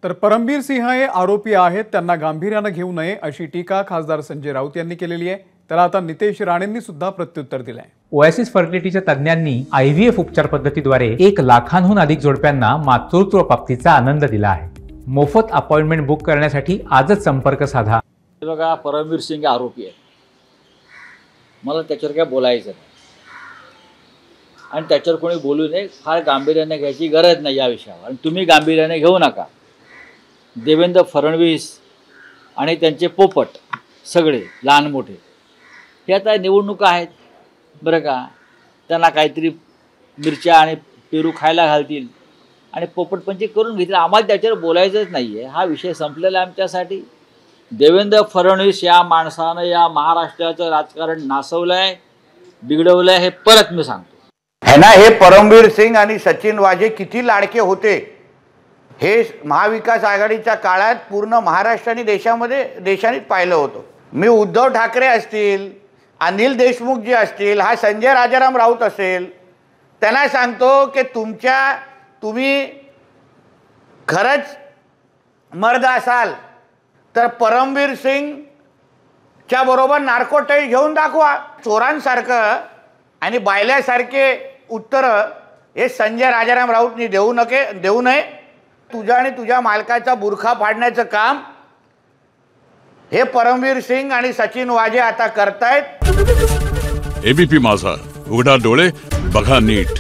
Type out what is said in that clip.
तर परमबीर सिंह हे आरोपी आहेत, त्यांना गांभीर्याने घेऊ नये अशी टीका खासदार संजय राऊत यांनी केलेली आहे। त्याला आता नितेश राणेंनी सुद्धा प्रत्युत्तर दिलंय। ओएसिस फर्टिलिटीच्या तज्ञांनी IVF उपचार पद्धतीद्वारे 1 लाखांहून अधिक जोडप्यांना मातृत्व प्राप्तीचा आनंद दिला आहे। मोफत अपॉइंटमेंट बुक करण्यासाठी आजच संपर्क साधा। बघा, परमबीर सिंग आरोपी आहे, मला त्याच्यावर काय बोलायचं नाही आणि त्याच्यावर कोणी बोलू नये, फार गांभीर्याने घ्यायची गरज नाही या विषयावर, आणि तुम्ही गांभीर्याने घेऊ नका। देवेंद्र फडणवीस आणि त्यांचे पोपट सगळे लहान मोठे हे आता निवडणुका आहेत बरं का, त्यांना काहीतरी मिरच्या आणि पेरू खायला घालतील आणि पोपटपंची करून घेतील। आम्हाला त्याच्यावर बोलायचंच नाही आहे, हा विषय संपलेला आहे आमच्यासाठी। देवेंद्र फडणवीस या माणसानं या महाराष्ट्राचं राजकारण नासवलं आहे, बिघडवलं आहे, हे परत मी सांगतो है ना। हे परमबीर सिंग आणि सचिन वाजे किती लाडके होते हे महाविकास आघाडीच्या काळात पूर्ण महाराष्ट्र आणि देशानेच पाहिलं होतं। मी उद्धव ठाकरे असतील, अनिल देशमुख जे असतील, हा संजय राजाराम राऊत असेल, त्यांना सांगतो की तुम्ही खरंच मर्द असाल तर परमबीर सिंगच्या बरोबर नार्कोटाईज घेऊन दाखवा। चोरांसारखं आणि बायल्यासारखे उत्तरं हे संजय राजाराम राऊतनी देऊ नये। तुझ्या आणि तुझ्या मालकाचा बुरखा फाडण्याचं काम हे परमबीर सिंग आणि सचिन वाजे आता करतायत। एबीपी माझा, उघडा डोळे बघा नीट।